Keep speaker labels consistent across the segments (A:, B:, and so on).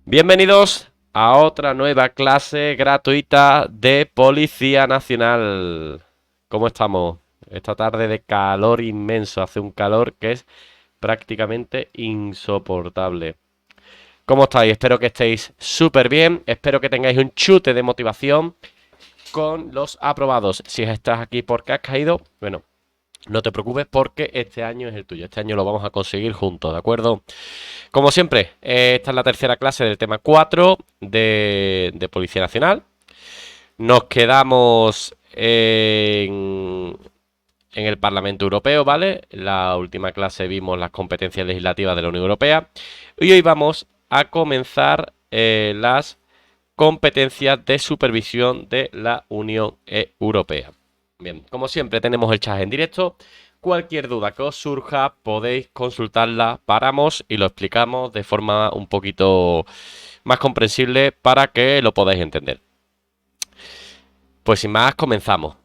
A: Bienvenidos a otra nueva clase gratuita de Policía Nacional. ¿Cómo estamos? Esta tarde de calor inmenso, hace un calor que es prácticamente insoportable. ¿Cómo estáis? Espero que estéis súper bien, espero que tengáis un chute de motivación con los aprobados. Si estás aquí porque has caído, bueno, no te preocupes porque este año es el tuyo. Este año lo vamos a conseguir juntos, ¿de acuerdo? Como siempre, esta es la tercera clase del tema 4 de Policía Nacional. Nos quedamos en el Parlamento Europeo, ¿vale? En la última clase vimos las competencias legislativas de la Unión Europea. Y hoy vamos a comenzar las competencias de supervisión de la Unión Europea. Bien, como siempre tenemos el chat en directo. Cualquier duda que os surja podéis consultarla, paramos y lo explicamos de forma un poquito más comprensible para que lo podáis entender. Pues sin más, comenzamos.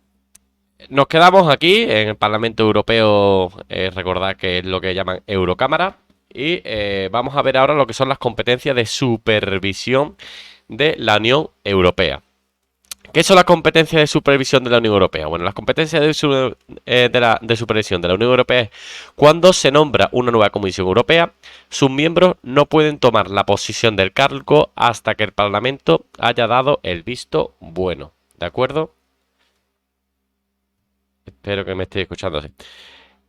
A: Nos quedamos aquí en el Parlamento Europeo, recordad que es lo que llaman Eurocámara, y vamos a ver ahora lo que son las competencias de supervisión de la Unión Europea. ¿Qué son las competencias de supervisión de la Unión Europea? Bueno, las competencias de supervisión de la Unión Europea es cuando se nombra una nueva Comisión Europea, sus miembros no pueden tomar la posición del cargo hasta que el Parlamento haya dado el visto bueno. ¿De acuerdo? Espero que me estéis escuchando así.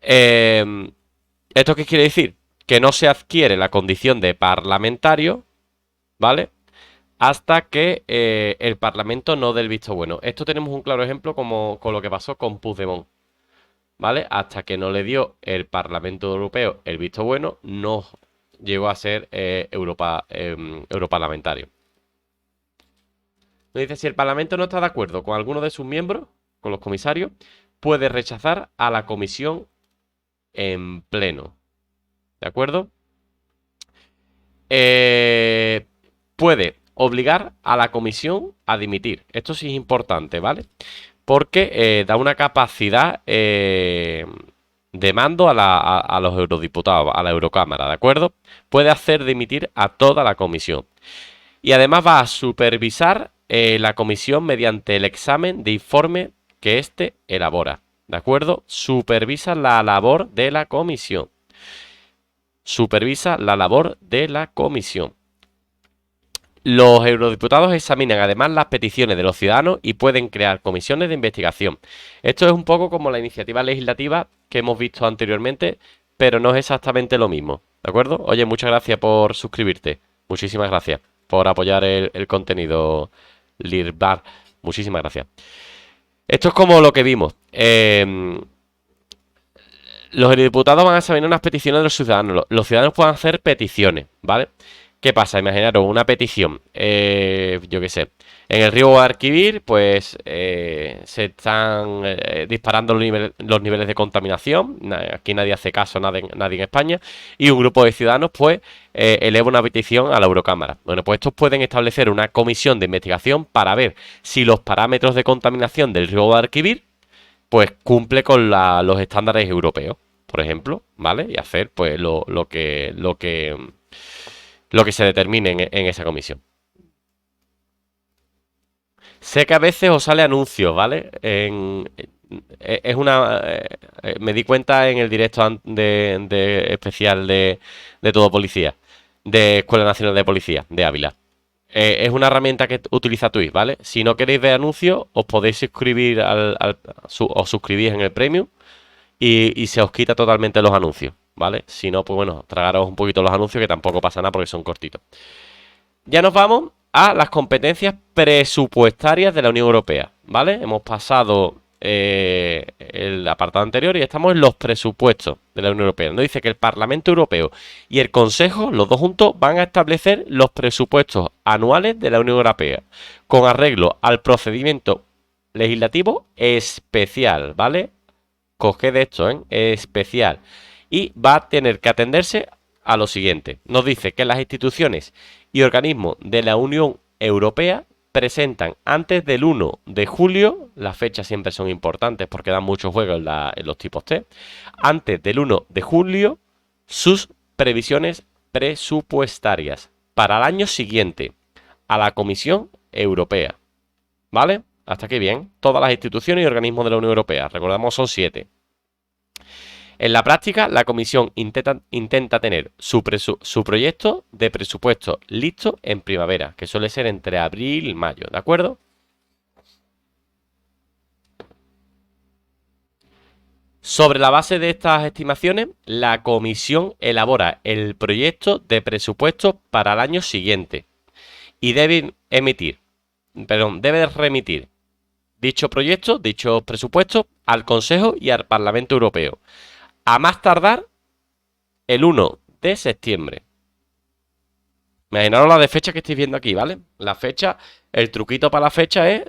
A: ¿Esto qué quiere decir? Que no se adquiere la condición de parlamentario, ¿vale? Hasta que el Parlamento no dé el visto bueno. Esto tenemos un claro ejemplo como con lo que pasó con Puigdemont, ¿vale? Hasta que no le dio el Parlamento Europeo el visto bueno, no llegó a ser europarlamentario. Nos dice, si el Parlamento no está de acuerdo con alguno de sus miembros, con los comisarios, puede rechazar a la comisión en pleno. ¿De acuerdo? Puede obligar a la comisión a dimitir. Esto sí es importante, ¿vale? Porque da una capacidad de mando a los eurodiputados, a la Eurocámara, ¿de acuerdo? Puede hacer dimitir a toda la comisión. Y además va a supervisar la comisión mediante el examen de informe que éste elabora, ¿de acuerdo? Supervisa la labor de la comisión. Supervisa la labor de la comisión. Los eurodiputados examinan además las peticiones de los ciudadanos y pueden crear comisiones de investigación. Esto es un poco como la iniciativa legislativa que hemos visto anteriormente, pero no es exactamente lo mismo, ¿de acuerdo? Oye, muchas gracias por suscribirte. Muchísimas gracias por apoyar el contenido, Lirbar. Muchísimas gracias. Esto es como lo que vimos. Los eurodiputados van a examinar unas peticiones de los ciudadanos. Los ciudadanos pueden hacer peticiones, ¿vale? ¿Qué pasa? Imaginaros una petición, yo qué sé, en el río Guadalquivir, pues se están disparando los niveles de contaminación. Aquí nadie hace caso, nadie en España, y un grupo de ciudadanos, pues, eleva una petición a la Eurocámara. Bueno, pues estos pueden establecer una comisión de investigación para ver si los parámetros de contaminación del río Guadalquivir, pues, cumple con los estándares europeos, por ejemplo, ¿vale? Y hacer, pues, lo que se determine en esa comisión. Sé que a veces os sale anuncios, ¿vale? Es una. Me di cuenta en el directo de especial de Todo Policía, de Escuela Nacional de Policía, de Ávila. Es una herramienta que utiliza Twitch, ¿vale? Si no queréis ver anuncios, os podéis suscribir os suscribís en el Premium y se os quita totalmente los anuncios, ¿vale? Si no, pues bueno, tragaros un poquito los anuncios que tampoco pasa nada porque son cortitos. Ya nos vamos a las competencias presupuestarias de la Unión Europea, ¿vale? Hemos pasado el apartado anterior y estamos en los presupuestos de la Unión Europea. Nos dice que el Parlamento Europeo y el Consejo, los dos juntos, van a establecer los presupuestos anuales de la Unión Europea con arreglo al procedimiento legislativo especial, ¿vale? Coged esto, ¿eh? Especial. Y va a tener que atenderse a lo siguiente. Nos dice que las instituciones y organismos de la Unión Europea presentan antes del 1 de julio, las fechas siempre son importantes porque dan mucho juego en los tipos T, antes del 1 de julio sus previsiones presupuestarias, para el año siguiente a la Comisión Europea. ¿Vale? Hasta aquí bien. Todas las instituciones y organismos de la Unión Europea. Recordamos, son 7. En la práctica, la Comisión intenta tener su proyecto de presupuesto listo en primavera, que suele ser entre abril y mayo, ¿de acuerdo? Sobre la base de estas estimaciones, la Comisión elabora el proyecto de presupuesto para el año siguiente y debe remitir dicho proyecto, dicho presupuesto, al Consejo y al Parlamento Europeo, a más tardar el 1 de septiembre. Imaginaros la de fecha que estáis viendo aquí, ¿vale? La fecha, el truquito para la fecha es,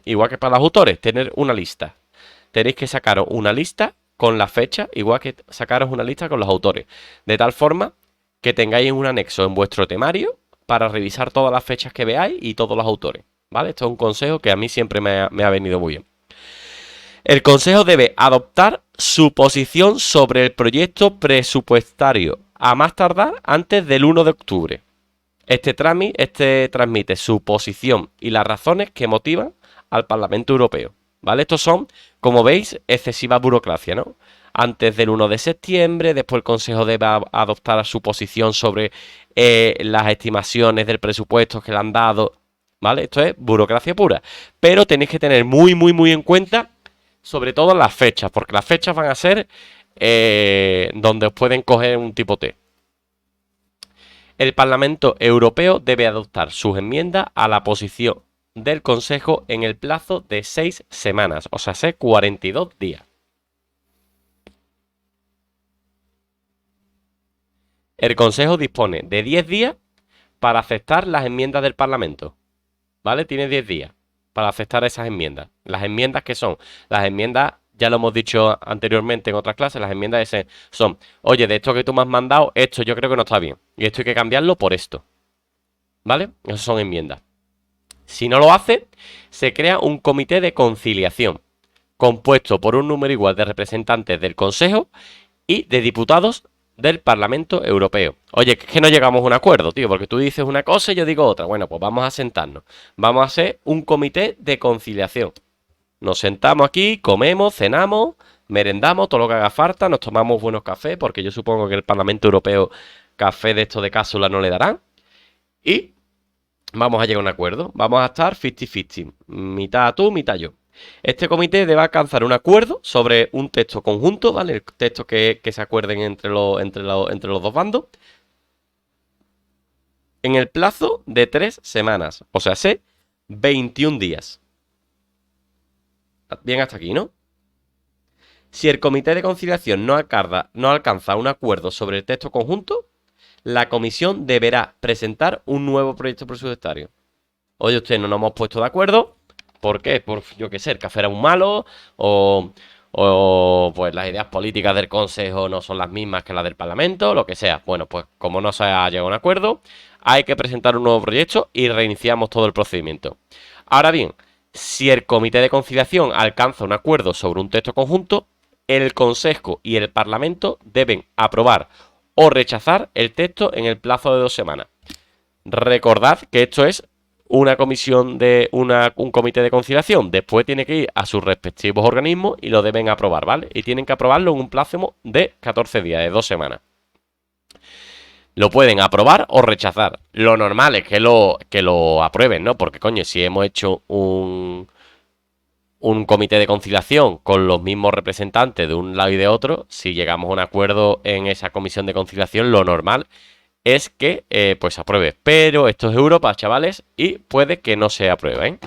A: igual que para los autores, tener una lista. Tenéis que sacaros una lista con la fecha, igual que sacaros una lista con los autores. De tal forma que tengáis un anexo en vuestro temario para revisar todas las fechas que veáis y todos los autores, ¿vale? Esto es un consejo que a mí siempre me ha venido muy bien. El Consejo debe adoptar su posición sobre el proyecto presupuestario a más tardar antes del 1 de octubre. Este transmite su posición y las razones que motivan al Parlamento Europeo. ¿Vale? Estos son, como veis, excesiva burocracia, ¿no? Antes del 1 de septiembre, después el Consejo debe adoptar su posición sobre las estimaciones del presupuesto que le han dado. ¿Vale? Esto es burocracia pura. Pero tenéis que tener muy, muy, muy en cuenta, sobre todo las fechas, porque las fechas van a ser donde os pueden coger un tipo T. El Parlamento Europeo debe adoptar sus enmiendas a la posición del Consejo en el plazo de 6 semanas, o sea, 42 días. El Consejo dispone de 10 días para aceptar las enmiendas del Parlamento. ¿Vale? Tiene 10 días para aceptar esas enmiendas. Las enmiendas que son, las enmiendas, ya lo hemos dicho anteriormente en otras clases, las enmiendas son, oye, de esto que tú me has mandado, esto yo creo que no está bien. Y esto hay que cambiarlo por esto. ¿Vale? Esas son enmiendas. Si no lo hace, se crea un comité de conciliación, compuesto por un número igual de representantes del Consejo y de diputados del Parlamento Europeo. Oye, que no llegamos a un acuerdo, tío, porque tú dices una cosa y yo digo otra. Bueno, pues vamos a sentarnos. Vamos a hacer un comité de conciliación. Nos sentamos aquí, comemos, cenamos, merendamos, todo lo que haga falta, nos tomamos buenos cafés, porque yo supongo que el Parlamento Europeo café de esto de cápsula no le darán. Y vamos a llegar a un acuerdo. Vamos a estar 50-50. Mitad tú, mitad yo. Este comité debe alcanzar un acuerdo sobre un texto conjunto, ¿vale? El texto que se acuerden entre los dos bandos. En el plazo de 3 semanas. O sea, 21 días. Bien hasta aquí, ¿no? Si el comité de conciliación no alcanza un acuerdo sobre el texto conjunto, la comisión deberá presentar un nuevo proyecto presupuestario. Oye, usted, no nos hemos puesto de acuerdo. ¿Por qué? Por, yo qué sé, el café era un malo o pues las ideas políticas del Consejo no son las mismas que las del Parlamento, lo que sea. Bueno, pues como no se ha llegado a un acuerdo, hay que presentar un nuevo proyecto y reiniciamos todo el procedimiento. Ahora bien, si el comité de conciliación alcanza un acuerdo sobre un texto conjunto, el Consejo y el Parlamento deben aprobar o rechazar el texto en el plazo de 2 semanas. Recordad que esto es una comisión un comité de conciliación. Después tiene que ir a sus respectivos organismos y lo deben aprobar, ¿vale? Y tienen que aprobarlo en un plazo de 14 días, de 2 semanas. Lo pueden aprobar o rechazar. Lo normal es que lo aprueben, ¿no? Porque, coño, si hemos hecho un comité de conciliación con los mismos representantes de un lado y de otro, si llegamos a un acuerdo en esa comisión de conciliación, lo normal es que pues apruebe. Pero esto es Europa, chavales, y puede que no se apruebe, ¿eh?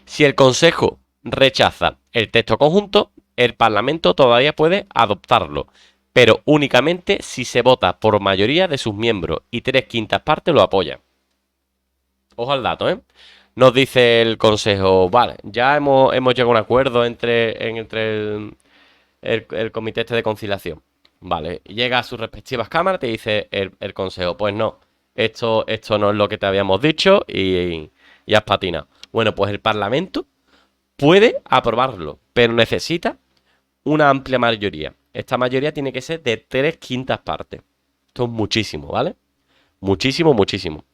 A: Si el Consejo rechaza el texto conjunto, el Parlamento todavía puede adoptarlo, pero únicamente si se vota por mayoría de sus miembros y 3/5 partes lo apoyan. Ojo al dato, ¿eh? Nos dice el Consejo, vale, ya hemos llegado a un acuerdo entre el comité este de conciliación. Vale, llega a sus respectivas cámaras, te dice el Consejo, pues no, esto no es lo que te habíamos dicho y has patinado. Bueno, pues el Parlamento puede aprobarlo, pero necesita una amplia mayoría. Esta mayoría tiene que ser de 3/5 partes. Esto es muchísimo, ¿vale? Muchísimo, muchísimo.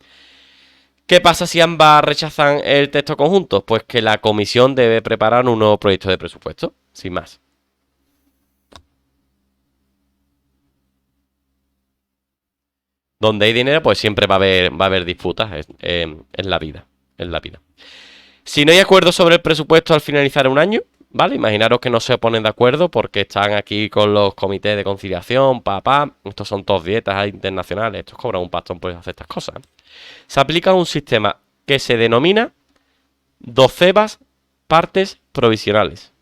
A: ¿Qué pasa si ambas rechazan el texto conjunto? Pues que la comisión debe preparar un nuevo proyecto de presupuesto, sin más. Donde hay dinero, pues siempre va a haber disputas en la vida. En la vida. Si no hay acuerdo sobre el presupuesto al finalizar un año, ¿vale? Imaginaros que no se ponen de acuerdo porque están aquí con los comités de conciliación, papá. Estos son todos dietas internacionales, estos cobran un pastón por hacer estas cosas. Se aplica un sistema que se denomina doceavas partes provisionales.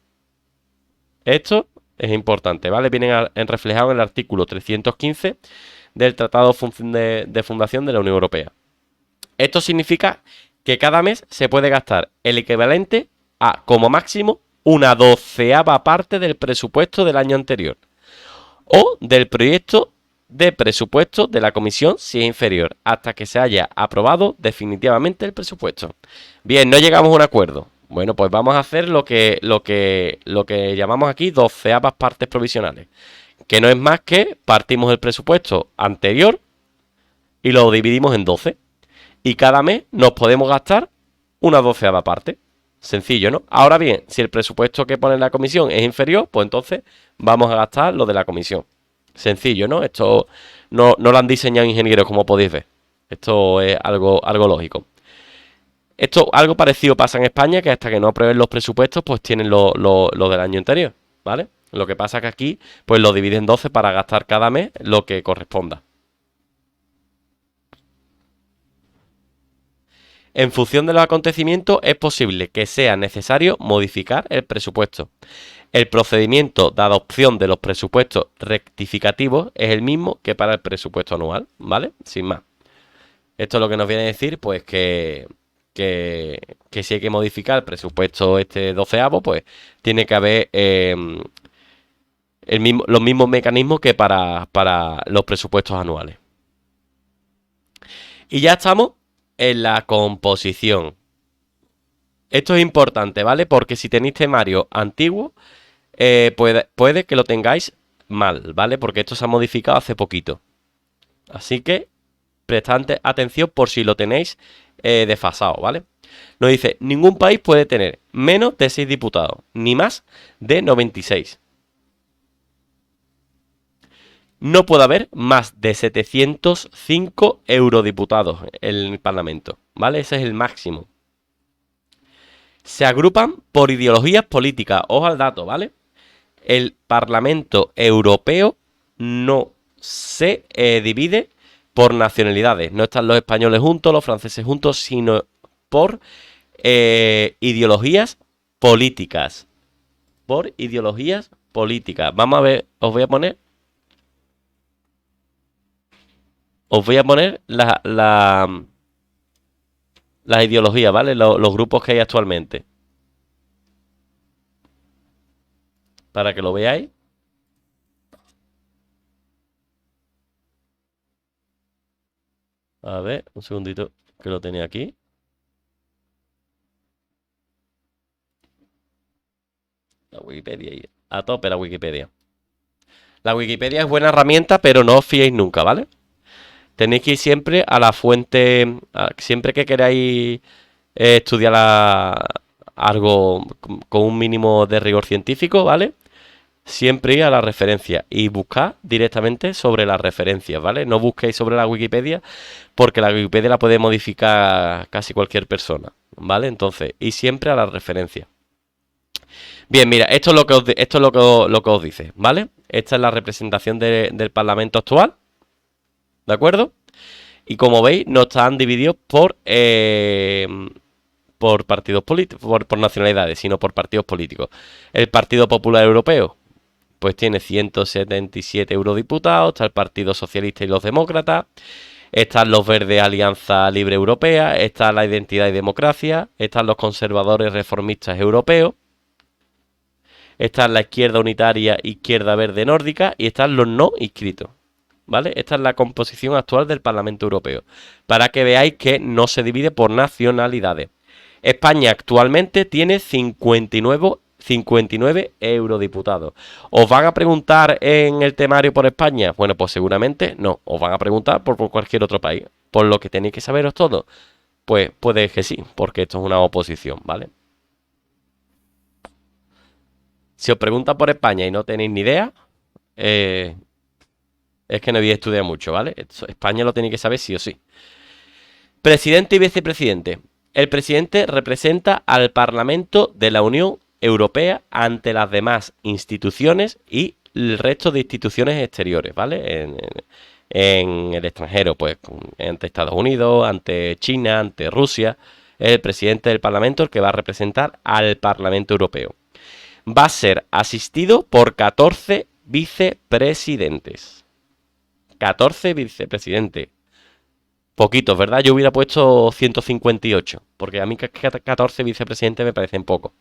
A: Esto es importante, ¿vale? Vienen reflejado en el artículo 315 del Tratado de Fundación de la Unión Europea. Esto significa que cada mes se puede gastar el equivalente a, como máximo, una doceava parte del presupuesto del año anterior o del proyecto de presupuesto de la comisión si es inferior, hasta que se haya aprobado definitivamente el presupuesto. Bien, no llegamos a un acuerdo. Bueno, pues vamos a hacer lo que llamamos aquí doceavas partes provisionales, que no es más que partimos el presupuesto anterior y lo dividimos en 12. Y cada mes nos podemos gastar una doceava parte. Sencillo, ¿no? Ahora bien, si el presupuesto que pone la comisión es inferior, pues entonces vamos a gastar lo de la comisión. Sencillo, ¿no? Esto no lo han diseñado ingenieros, como podéis ver. Esto es algo lógico. Esto, algo parecido pasa en España, que hasta que no aprueben los presupuestos, pues tienen lo del año anterior, ¿vale? Lo que pasa que aquí, pues lo dividen en 12 para gastar cada mes lo que corresponda. En función de los acontecimientos, es posible que sea necesario modificar el presupuesto. El procedimiento de adopción de los presupuestos rectificativos es el mismo que para el presupuesto anual, ¿vale? Sin más. Esto es lo que nos viene a decir, pues que si hay que modificar el presupuesto este doceavo, pues tiene que haber los mismos mecanismos que para los presupuestos anuales. Y ya estamos en la composición. Esto es importante, ¿vale? Porque si tenéis temario antiguo, puede que lo tengáis mal, ¿vale? Porque esto se ha modificado hace poquito. Así que prestad atención por si lo tenéis desfasado, ¿vale? Nos dice, ningún país puede tener menos de 6 diputados, ni más de 96. No puede haber más de 705 eurodiputados en el Parlamento, ¿vale? Ese es el máximo. Se agrupan por ideologías políticas. Ojo al dato, ¿vale? El Parlamento Europeo no se divide por nacionalidades. No están los españoles juntos, los franceses juntos, sino por ideologías políticas. Por ideologías políticas. Vamos a ver, os voy a poner las ideologías, ¿vale? Los grupos que hay actualmente. Para que lo veáis. A ver, un segundito que lo tenía aquí. La Wikipedia. A tope la Wikipedia. La Wikipedia es buena herramienta, pero no os fiéis nunca, ¿vale? Tenéis que ir siempre a la fuente. Siempre que queráis estudiar algo con un mínimo de rigor científico, ¿vale? Siempre ir a la referencia y buscar directamente sobre las referencias, ¿vale? No busquéis sobre la Wikipedia porque la Wikipedia la puede modificar casi cualquier persona, ¿vale? Entonces, y siempre a la referencia. Bien, mira, esto es lo que os dice, ¿vale? Esta es la representación del Parlamento actual, ¿de acuerdo? Y como veis, no están divididos por partidos políticos, por nacionalidades, sino por partidos políticos. El Partido Popular Europeo, pues tiene 177 eurodiputados, está el Partido Socialista y los Demócratas, están los Verdes Alianza Libre Europea, está la Identidad y Democracia, están los Conservadores Reformistas Europeos, está la Izquierda Unitaria, Izquierda Verde Nórdica y están los no inscritos. ¿Vale? Esta es la composición actual del Parlamento Europeo, para que veáis que no se divide por nacionalidades. España actualmente tiene 59 59 eurodiputados. ¿Os van a preguntar en el temario por España? Bueno, pues seguramente no. Os van a preguntar por cualquier otro país. Por lo que tenéis que saberos todo. Pues puede que sí, porque esto es una oposición, ¿vale? Si os preguntan por España y no tenéis ni idea, es que no habéis estudiado mucho, ¿vale? España lo tenéis que saber sí o sí. Presidente y vicepresidente. El presidente representa al Parlamento de la Unión Europea ante las demás instituciones y el resto de instituciones exteriores, ¿vale? En el extranjero, pues ante Estados Unidos, ante China, ante Rusia. Es el presidente del Parlamento el que va a representar al Parlamento Europeo. Va a ser asistido por 14 vicepresidentes. 14 vicepresidentes. Poquitos, ¿verdad? Yo hubiera puesto 158, porque a mí 14 vicepresidentes me parecen pocos.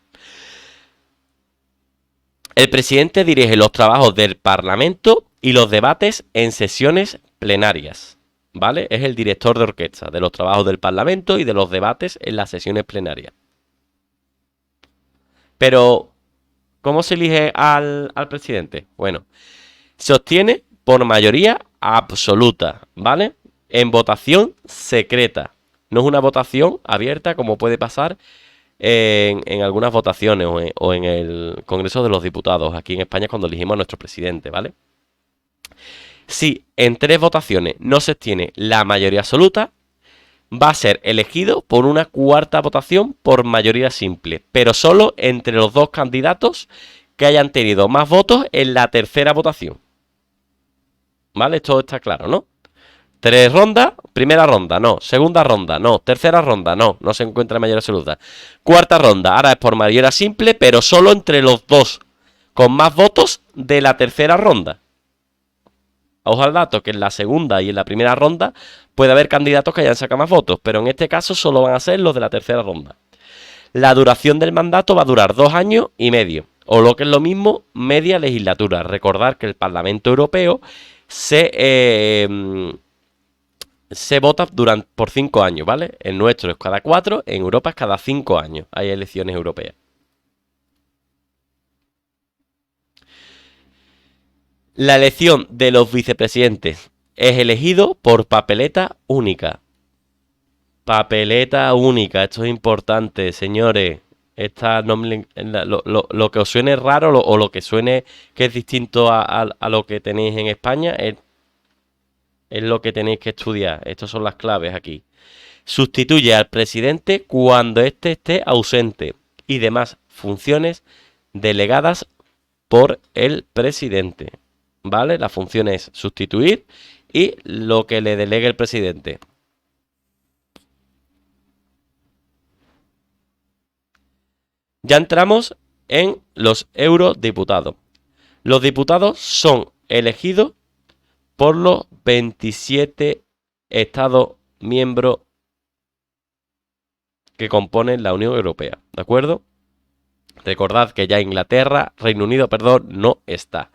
A: El presidente dirige los trabajos del Parlamento y los debates en sesiones plenarias, ¿vale? Es el director de orquesta de los trabajos del Parlamento y de los debates en las sesiones plenarias. Pero, ¿cómo se elige al presidente? Bueno, se obtiene por mayoría absoluta, ¿vale? En votación secreta. No es una votación abierta como puede pasar en algunas votaciones o en el Congreso de los Diputados, aquí en España cuando elegimos a nuestro presidente, ¿vale? Si en 3 votaciones no se obtiene la mayoría absoluta, va a ser elegido por una cuarta votación por mayoría simple, pero solo entre los 2 candidatos que hayan tenido más votos en la tercera votación. ¿Vale? Esto está claro, ¿no? 3 rondas, primera ronda, no. Segunda ronda, no. Tercera ronda, no. No se encuentra mayoría absoluta. Cuarta ronda, ahora es por mayoría simple, pero solo entre los 2 con más votos de la tercera ronda. Ojo al dato que en la segunda y en la primera ronda puede haber candidatos que hayan sacado más votos, pero en este caso solo van a ser los de la tercera ronda. La duración del mandato va a durar 2 años y medio, o lo que es lo mismo, media legislatura. Recordar que el Parlamento Europeo se vota por 5 años, ¿vale? El nuestro es cada 4, en Europa es cada 5 años. Hay elecciones europeas. La elección de los vicepresidentes es elegido por papeleta única. Papeleta única, esto es importante, señores. Lo que os suene raro o lo que suene que es distinto a lo que tenéis en España es lo que tenéis que estudiar. Estas son las claves aquí. Sustituye al presidente cuando éste esté ausente y demás funciones delegadas por el presidente. ¿Vale? La función es sustituir y lo que le delegue el presidente. Ya entramos en los eurodiputados. Los diputados son elegidos por los 27 Estados miembros que componen la Unión Europea, ¿de acuerdo? Recordad que ya Reino Unido, no está.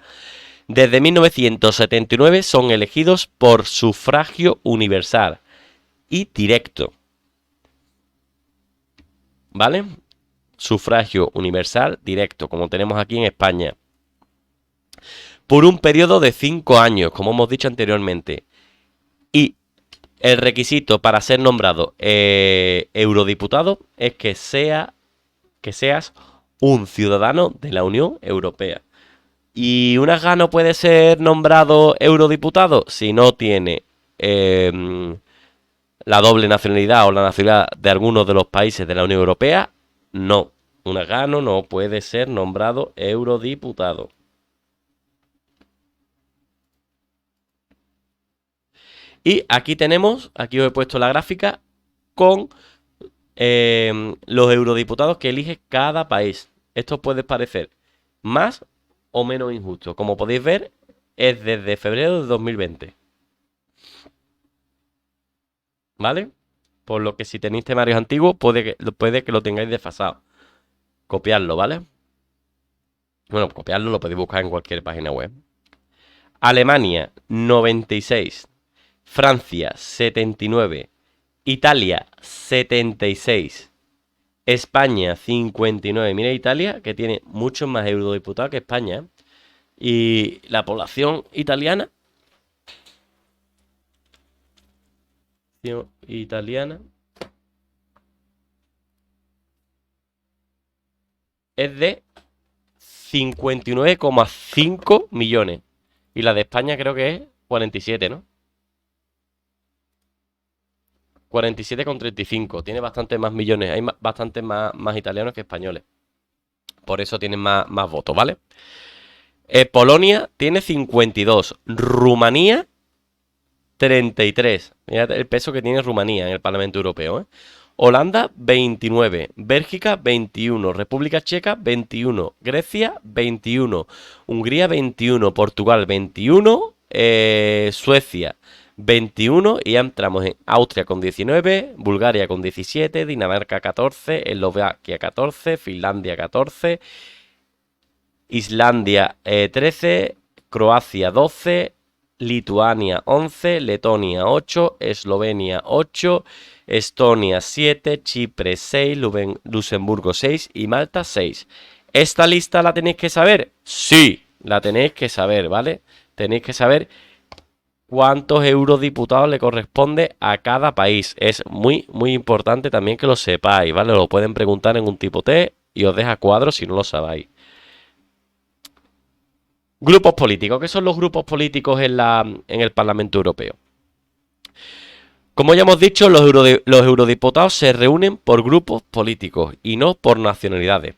A: Desde 1979 son elegidos por sufragio universal y directo. ¿Vale? Sufragio universal directo, como tenemos aquí en España. Por un periodo de 5 años, como hemos dicho anteriormente. Y el requisito para ser nombrado eurodiputado es que seas un ciudadano de la Unión Europea. ¿Y un afgano puede ser nombrado eurodiputado si no tiene la doble nacionalidad o la nacionalidad de algunos de los países de la Unión Europea? No, un afgano no puede ser nombrado eurodiputado. Y aquí os he puesto la gráfica con los eurodiputados que elige cada país. Esto puede parecer más o menos injusto. Como podéis ver, es desde febrero de 2020. ¿Vale? Por lo que si tenéis temarios antiguos, puede que lo tengáis desfasado. Copiarlo, ¿vale? Bueno, copiarlo lo podéis buscar en cualquier página web. Alemania, 96. Francia, 79. Italia, 76. España, 59. Mira Italia, que tiene muchos más eurodiputados que España, ¿eh? Y la población italiana, italiana es de 59,5 millones. Y la de España creo que es 47, ¿no? 47,35. Tiene bastante más millones. Hay bastante más italianos que españoles. Por eso tienen más votos, ¿vale? Polonia tiene 52. Rumanía, 33. Mira el peso que tiene Rumanía en el Parlamento Europeo, ¿eh? Holanda, 29. Bélgica, 21. República Checa, 21. Grecia, 21. Hungría, 21. Portugal, 21. Suecia, 21. Y ya entramos en Austria con 19. Bulgaria con 17. Dinamarca, 14. Eslovaquia, 14. Finlandia, 14. Islandia, 13. Croacia, 12. Lituania 11, Letonia 8, Eslovenia 8, Estonia 7, Chipre 6, Luxemburgo 6 y Malta 6. ¿Esta lista la tenéis que saber? Sí, la tenéis que saber, ¿vale? Tenéis que saber cuántos eurodiputados le corresponde a cada país. Es muy, muy importante también que lo sepáis, ¿vale? Lo pueden preguntar en un tipo T y os deja cuadros si no lo sabéis. Grupos políticos. ¿Qué son los grupos políticos en el Parlamento Europeo? Como ya hemos dicho, los eurodiputados se reúnen por grupos políticos y no por nacionalidades.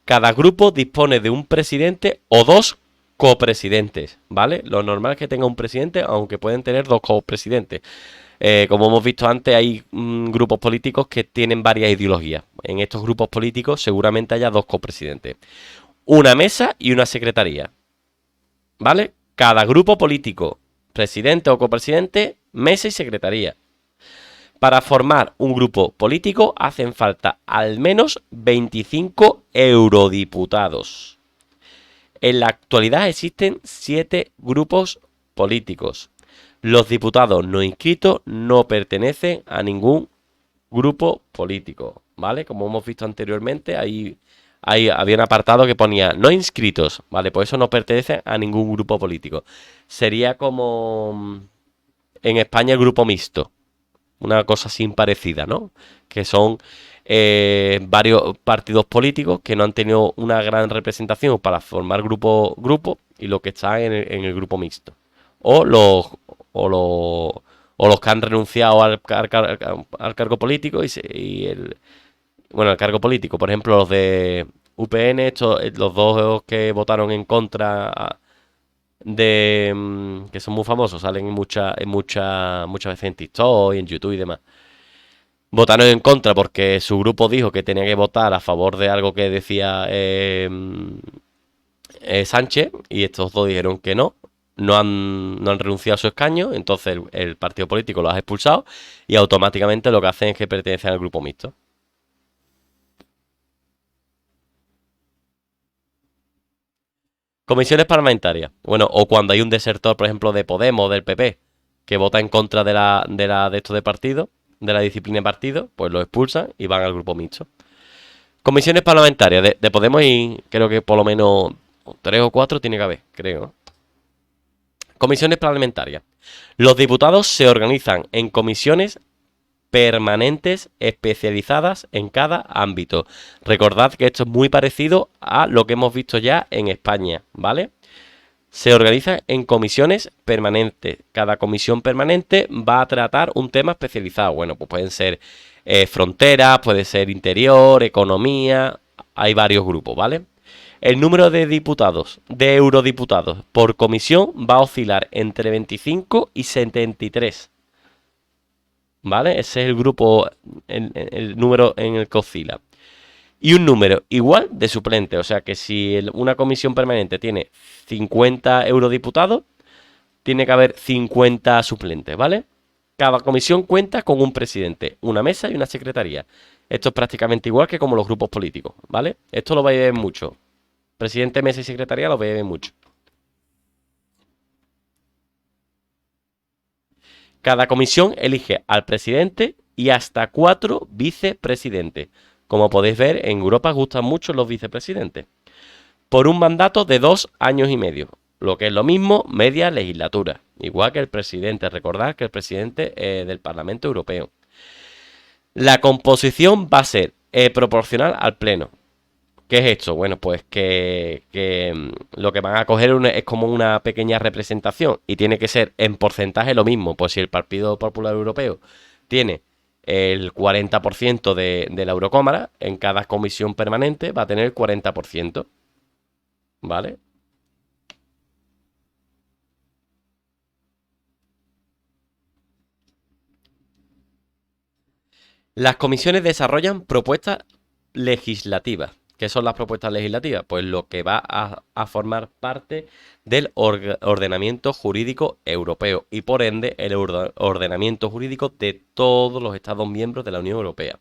A: Cada grupo dispone de un presidente o dos copresidentes, ¿vale? Lo normal es que tenga un presidente, aunque pueden tener dos copresidentes. Como hemos visto antes, hay grupos políticos que tienen varias ideologías. En estos grupos políticos seguramente haya dos copresidentes. Una mesa y una secretaría, ¿vale? Cada grupo político, presidente o copresidente, mesa y secretaría. Para formar un grupo político hacen falta al menos 25 eurodiputados. En la actualidad existen 7 grupos políticos. Los diputados no inscritos no pertenecen a ningún grupo político, ¿vale? Como hemos visto anteriormente, ahí había un apartado que ponía no inscritos, ¿vale? Pues eso no pertenece a ningún grupo político. Sería como en España el grupo mixto, una cosa así parecida, ¿no? Que son varios partidos políticos que no han tenido una gran representación para formar grupo y los que están en el grupo mixto. O los, o los, o los que han renunciado al cargo político bueno, al cargo político. Por ejemplo, los de UPN, los dos que votaron en contra que son muy famosos, salen muchas veces en TikTok y en YouTube y demás. Votaron en contra porque su grupo dijo que tenía que votar a favor de algo que decía Sánchez, y estos dos dijeron que no han renunciado a su escaño. Entonces el partido político los ha expulsado y automáticamente lo que hacen es que pertenecen al grupo mixto. Comisiones parlamentarias. Bueno, o cuando hay un desertor, por ejemplo, de Podemos o del PP, que vota en contra de esto de partido, de la disciplina de partido, pues lo expulsan y van al grupo mixto. Comisiones parlamentarias de Podemos, y creo que por lo menos 3 o 4 tiene que haber, creo. Comisiones parlamentarias. Los diputados se organizan en comisiones permanentes especializadas en cada ámbito. Recordad que esto es muy parecido a lo que hemos visto ya en España, ¿vale? Se organiza en comisiones permanentes. Cada comisión permanente va a tratar un tema especializado. Bueno, pues pueden ser fronteras, puede ser interior, economía. Hay varios grupos, ¿vale? El número de diputados, de eurodiputados por comisión va a oscilar entre 25 y 73. ¿Vale? Ese es el grupo, el número en el que oscila. Y un número igual de suplentes. O sea que si una comisión permanente tiene 50 eurodiputados, tiene que haber 50 suplentes, ¿vale? Cada comisión cuenta con un presidente, una mesa y una secretaría. Esto es prácticamente igual que como los grupos políticos, ¿vale? Esto lo vais a ver mucho. Presidente, mesa y secretaría lo vais a ver mucho. Cada comisión elige al presidente y hasta 4 vicepresidentes. Como podéis ver, en Europa gustan mucho los vicepresidentes. Por un mandato de 2 años y medio. Lo que es lo mismo, media legislatura. Igual que el presidente. Recordad que el presidente del Parlamento Europeo. La composición va a ser proporcional al pleno. ¿Qué es esto? Bueno, pues que lo que van a coger es como una pequeña representación y tiene que ser en porcentaje lo mismo. Pues si el Partido Popular Europeo tiene el 40% de la Eurocámara, en cada comisión permanente va a tener el 40%. ¿Vale? Las comisiones desarrollan propuestas legislativas. ¿Qué son las propuestas legislativas? Pues lo que va a formar parte del ordenamiento jurídico europeo y por ende el ordenamiento jurídico de todos los Estados miembros de la Unión Europea.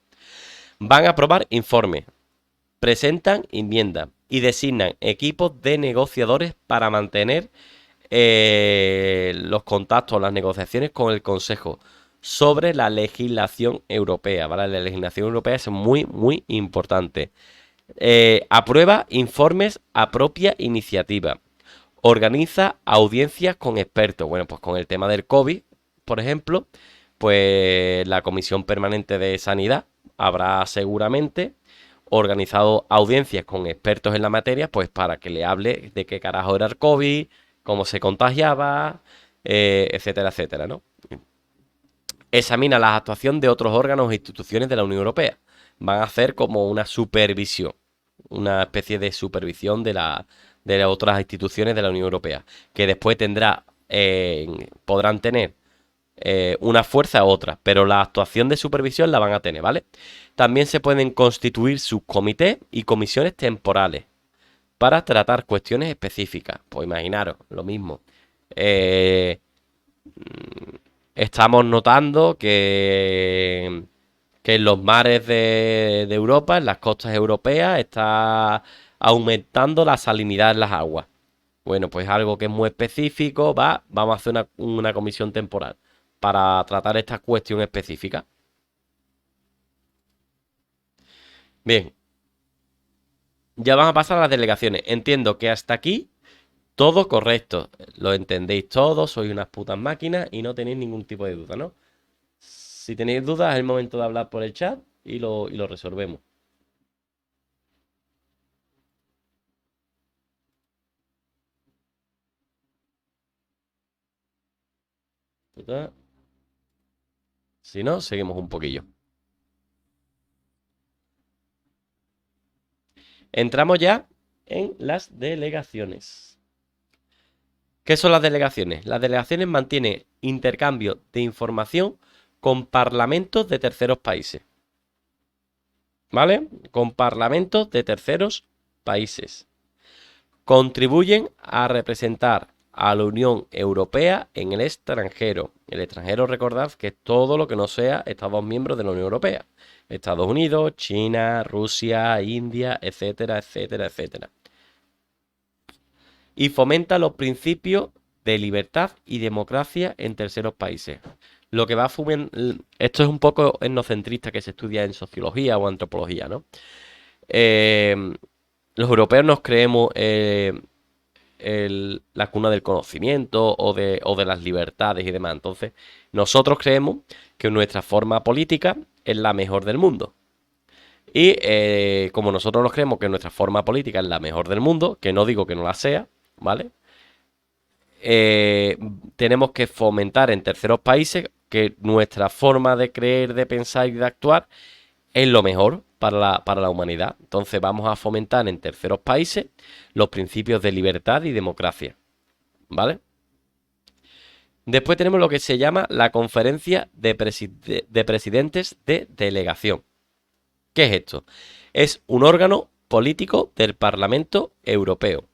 A: Van a aprobar informes, presentan enmiendas y designan equipos de negociadores para mantener los contactos, las negociaciones con el Consejo sobre la legislación europea, ¿vale? La legislación europea es muy, muy importante. Aprueba informes a propia iniciativa. Organiza audiencias con expertos. Bueno, pues con el tema del COVID, por ejemplo, pues la Comisión Permanente de Sanidad habrá seguramente organizado audiencias con expertos en la materia, pues para que le hable de qué carajo era el COVID, cómo se contagiaba, etcétera, etcétera, ¿no? Examina la actuación de otros órganos e instituciones de la Unión Europea. Van a hacer como una supervisión, una especie de supervisión de las otras instituciones de la Unión Europea, que después podrán tener una fuerza u otra, pero la actuación de supervisión la van a tener, ¿vale? También se pueden constituir subcomités y comisiones temporales para tratar cuestiones específicas. Pues imaginaros, lo mismo. Eh, Estamos notando que en los mares de Europa, en las costas europeas, está aumentando la salinidad en las aguas. Bueno, pues algo que es muy específico, vamos a hacer una comisión temporal para tratar esta cuestión específica. Bien, ya vamos a pasar a las delegaciones. Entiendo que hasta aquí todo correcto. Lo entendéis todo, sois unas putas máquinas y no tenéis ningún tipo de duda, ¿no? Si tenéis dudas, es el momento de hablar por el chat y lo resolvemos. Si no, seguimos un poquillo. Entramos ya en las delegaciones. ¿Qué son las delegaciones? Las delegaciones mantienen intercambio de información con parlamentos de terceros países. ¿Vale? Con parlamentos de terceros países. Contribuyen a representar a la Unión Europea en el extranjero. El extranjero, recordad que es todo lo que no sea Estados miembros de la Unión Europea. Estados Unidos, China, Rusia, India, etcétera, etcétera, etcétera. Y fomenta los principios de libertad y democracia en terceros países. Lo que va a fomentar, esto es un poco etnocentrista que se estudia en sociología o antropología, ¿no? Eh, los europeos nos creemos la cuna del conocimiento o de las libertades y demás. Entonces, nosotros creemos que nuestra forma política es la mejor del mundo. Y como nosotros nos creemos que nuestra forma política es la mejor del mundo, que no digo que no la sea, ¿vale? Eh, Tenemos que fomentar en terceros países que nuestra forma de creer, de pensar y de actuar es lo mejor para la humanidad. Entonces vamos a fomentar en terceros países los principios de libertad y democracia. ¿Vale? Después tenemos lo que se llama la conferencia de presidentes de delegación. ¿Qué es esto? Es un órgano político del Parlamento Europeo.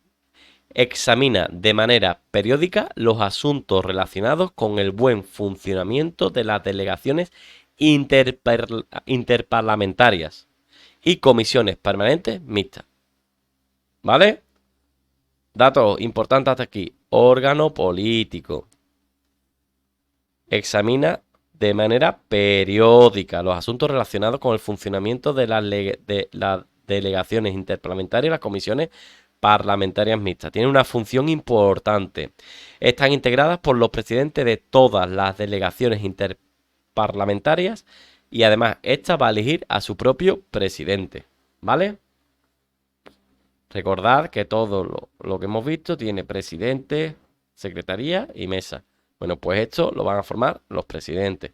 A: Examina de manera periódica los asuntos relacionados con el buen funcionamiento de las delegaciones interparlamentarias y comisiones permanentes mixtas. ¿Vale? Datos importantes hasta aquí. Órgano político. Examina de manera periódica los asuntos relacionados con el funcionamiento de las delegaciones interparlamentarias y las comisiones parlamentarias mixtas. Tienen una función importante. Están integradas por los presidentes de todas las delegaciones interparlamentarias y además esta va a elegir a su propio presidente, ¿vale? Recordad que todo lo que hemos visto tiene presidente, secretaría y mesa. Bueno, pues esto lo van a formar los presidentes.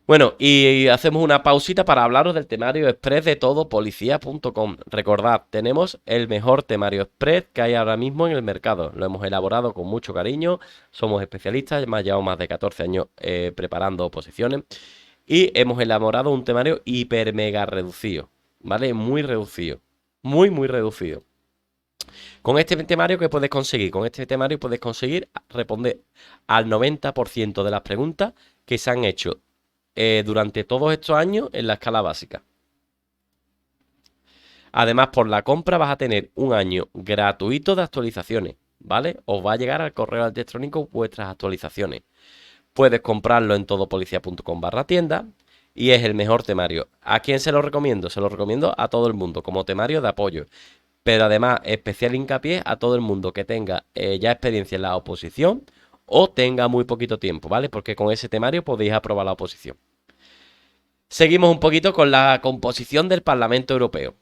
A: Bueno, y hacemos una pausita para hablaros del temario express de todopolicía.com. Recordad, tenemos el mejor temario express que hay ahora mismo en el mercado. Lo hemos elaborado con mucho cariño, somos especialistas, llevamos más de 14 años preparando oposiciones y hemos elaborado un temario hiper mega reducido, ¿vale? Muy reducido, muy reducido. Con este temario, ¿qué puedes conseguir? Con este temario puedes conseguir responder al 90% de las preguntas que se han hecho durante todos estos años en la escala básica. Además, por la compra vas a tener un año gratuito de actualizaciones, ¿vale? Os va a llegar al correo electrónico vuestras actualizaciones. Puedes comprarlo en todopolicia.com/tienda y es el mejor temario. ¿A quién se lo recomiendo? Se lo recomiendo a todo el mundo como temario de apoyo. Pero además, especial hincapié a todo el mundo que tenga ya experiencia en la oposición o tenga muy poquito tiempo, ¿vale? Porque con ese temario podéis aprobar la oposición. Seguimos un poquito con la composición del Parlamento Europeo.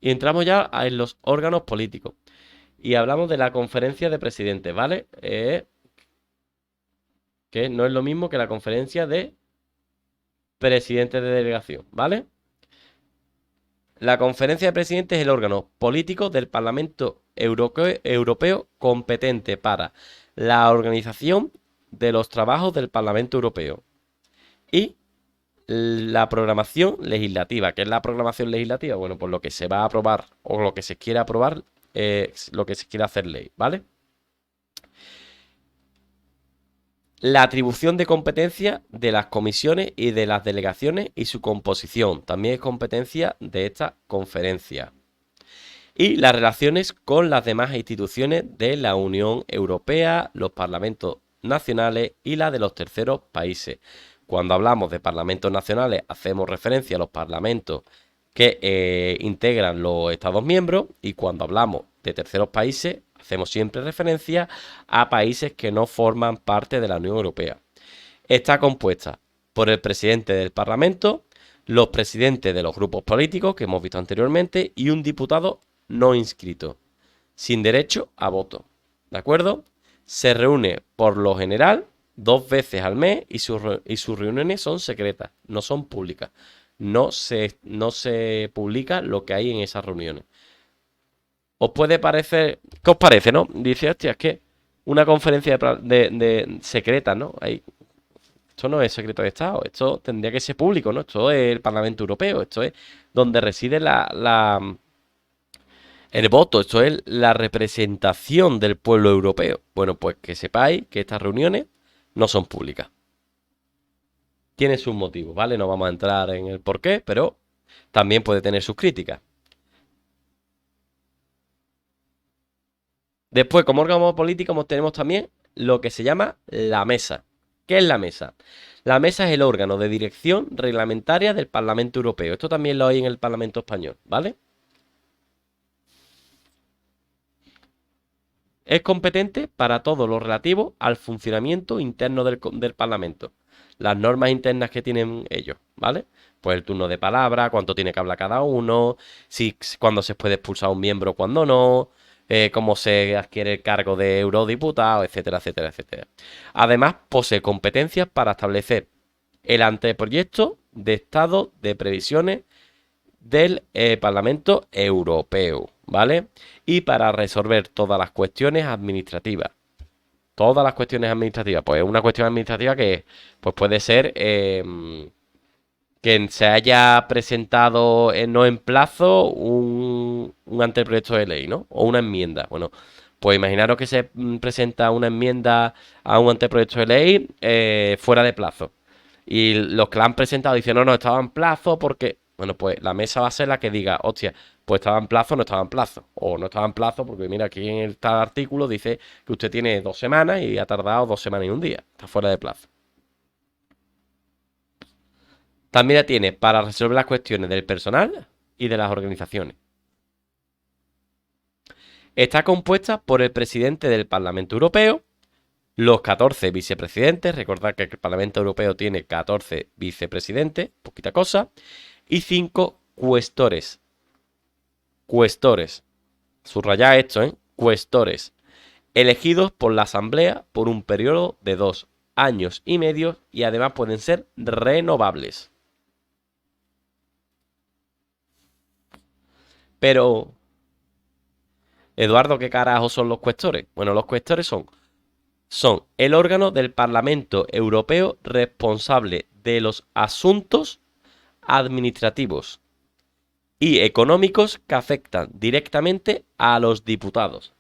A: Y entramos ya en los órganos políticos. Y hablamos de la conferencia de presidentes, ¿vale? Que no es lo mismo que la conferencia de presidentes de delegación, ¿vale? La conferencia de presidentes es el órgano político del Parlamento Europeo competente para la organización de los trabajos del Parlamento Europeo y la programación legislativa. ¿Qué es la programación legislativa? Bueno, pues lo que se va a aprobar o lo que se quiere aprobar, lo que se quiere hacer ley, ¿vale? La atribución de competencia de las comisiones y de las delegaciones y su composición también es competencia de esta conferencia. Y las relaciones con las demás instituciones de la Unión Europea, los parlamentos nacionales y la de los terceros países. Cuando hablamos de parlamentos nacionales, hacemos referencia a los parlamentos que integran los Estados miembros, y cuando hablamos de terceros países, hacemos siempre referencia a países que no forman parte de la Unión Europea. Está compuesta por el presidente del Parlamento, los presidentes de los grupos políticos que hemos visto anteriormente y un diputado no inscrito, sin derecho a voto. ¿De acuerdo? Se reúne por lo general 2 veces al mes y sus reuniones son secretas, no son públicas. No se publica lo que hay en esas reuniones. Os puede parecer... ¿Qué os parece, no? Dice, hostia, es que una conferencia de secreta, ¿no? Esto no es secreto de Estado, esto tendría que ser público, ¿no? Esto es el Parlamento Europeo, esto es donde reside el voto, esto es la representación del pueblo europeo. Bueno, pues que sepáis que estas reuniones no son públicas. Tiene sus motivos, ¿vale? No vamos a entrar en el por qué, pero también puede tener sus críticas. Después, como órgano político, tenemos también lo que se llama la mesa. ¿Qué es la mesa? La mesa es el órgano de dirección reglamentaria del Parlamento Europeo. Esto también lo hay en el Parlamento Español, ¿vale? Es competente para todo lo relativo al funcionamiento interno del Parlamento. Las normas internas que tienen ellos, ¿vale? Pues el turno de palabra, cuánto tiene que hablar cada uno, cuándo se puede expulsar a un miembro, cuándo no, cómo se adquiere el cargo de eurodiputado, etcétera, etcétera, etcétera. Además, posee competencias para establecer el anteproyecto de estado de previsiones del Parlamento Europeo, ¿vale? Y para resolver todas las cuestiones administrativas. Todas las cuestiones administrativas. Pues una cuestión administrativa que pues puede ser que se haya presentado no en plazo un anteproyecto de ley, ¿no? O una enmienda. Bueno, pues imaginaros que se presenta una enmienda a un anteproyecto de ley fuera de plazo. Y los que la han presentado dicen, no, estaba en plazo porque... Bueno, pues la mesa va a ser la que diga, hostia, pues estaba en plazo o no estaba en plazo. O no estaba en plazo porque mira, aquí en el tal artículo dice que usted tiene 2 semanas y ha tardado 2 semanas y un día. Está fuera de plazo. También la tiene para resolver las cuestiones del personal y de las organizaciones. Está compuesta por el presidente del Parlamento Europeo, los 14 vicepresidentes, recordad que el Parlamento Europeo tiene 14 vicepresidentes, poquita cosa, y 5 cuestores. Cuestores. Subrayad esto, ¿eh? Cuestores. Elegidos por la Asamblea por un periodo de 2 años y medio y además pueden ser renovables. Pero, Eduardo, ¿qué carajo son los cuestores? Bueno, los cuestores son el órgano del Parlamento Europeo responsable de los asuntos administrativos y económicos que afectan directamente a los diputados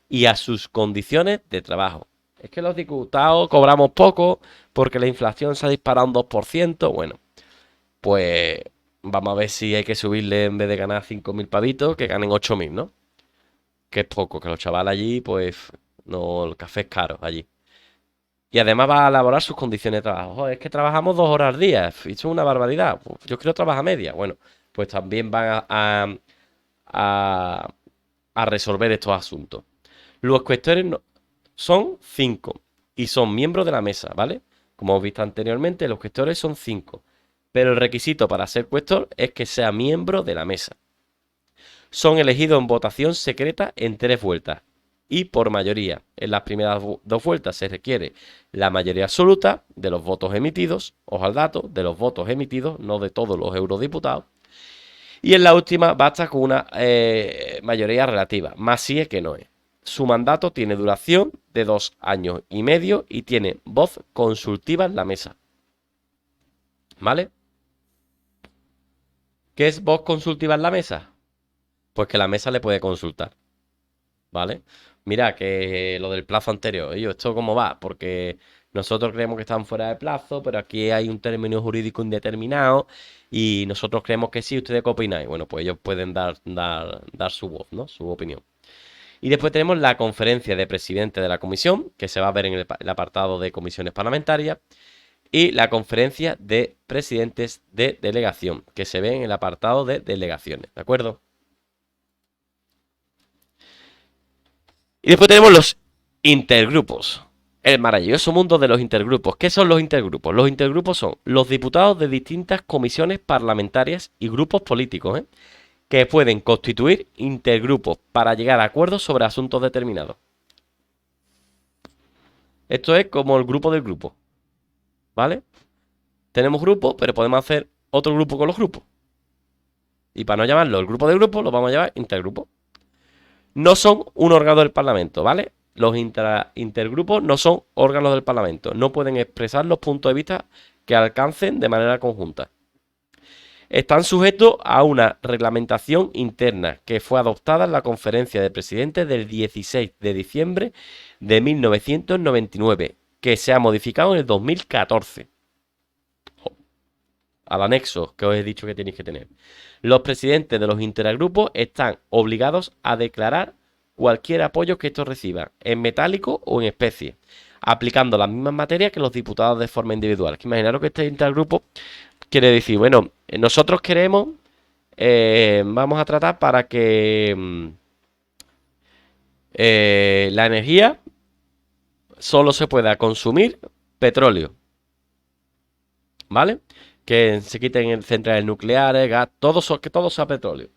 A: y a sus condiciones de trabajo. Es que los diputados cobramos poco porque la inflación se ha disparado un 2%. Bueno, pues vamos a ver si hay que subirle en vez de ganar 5.000 pavitos, que ganen 8.000, ¿no? Que es poco, que los chavales allí, pues, no, el café es caro allí. Y además va a elaborar sus condiciones de trabajo. Joder, es que trabajamos 2 horas al día. Eso es una barbaridad. Pues yo quiero trabajar media. Bueno, pues también van a, a resolver estos asuntos. Los cuestores son 5 y son miembros de la mesa, ¿vale? Como hemos visto anteriormente, los cuestores son 5. Pero el requisito para ser cuestor es que sea miembro de la mesa. Son elegidos en votación secreta en 3 vueltas y por mayoría. En las primeras 2 vueltas se requiere la mayoría absoluta de los votos emitidos, ojo al dato, de los votos emitidos, no de todos los eurodiputados. Y en la última basta con una mayoría relativa, más si es que no es. Su mandato tiene duración de 2 años y medio y tiene voz consultiva en la mesa. ¿Vale? ¿Qué es voz consultiva en la mesa? Pues que la mesa le puede consultar. ¿Vale? Mira, que lo del plazo anterior, ellos, ¿esto cómo va? Porque nosotros creemos que están fuera de plazo, pero aquí hay un término jurídico indeterminado y nosotros creemos que sí. ¿Ustedes qué opináis? Bueno, pues ellos pueden dar su voz, ¿no? Su opinión. Y después tenemos la conferencia de presidente de la comisión, que se va a ver en el apartado de comisiones parlamentarias, y la conferencia de presidentes de delegación, que se ve en el apartado de delegaciones, ¿de acuerdo? Y después tenemos los intergrupos. El maravilloso mundo de los intergrupos. ¿Qué son los intergrupos? Los intergrupos son los diputados de distintas comisiones parlamentarias y grupos políticos, que pueden constituir intergrupos para llegar a acuerdos sobre asuntos determinados. Esto es como el grupo del grupo, ¿vale? Tenemos grupos, pero podemos hacer otro grupo con los grupos. Y para no llamarlo el grupo del grupo, lo vamos a llamar intergrupo. No son un órgano del Parlamento, ¿vale? Los intergrupos no son órganos del Parlamento. No pueden expresar los puntos de vista que alcancen de manera conjunta. Están sujetos a una reglamentación interna que fue adoptada en la conferencia de presidentes del 16 de diciembre de 1999, que se ha modificado en el 2014. Al anexo que os he dicho que tenéis que tener. Los presidentes de los intergrupos están obligados a declarar cualquier apoyo que estos reciban, en metálico o en especie, aplicando las mismas materias que los diputados de forma individual. Que imaginaros que este intergrupo quiere decir, bueno, nosotros queremos, vamos a tratar para que la energía solo se pueda consumir petróleo, ¿vale? Que se quiten centrales nucleares, gas, que todo sea petróleo.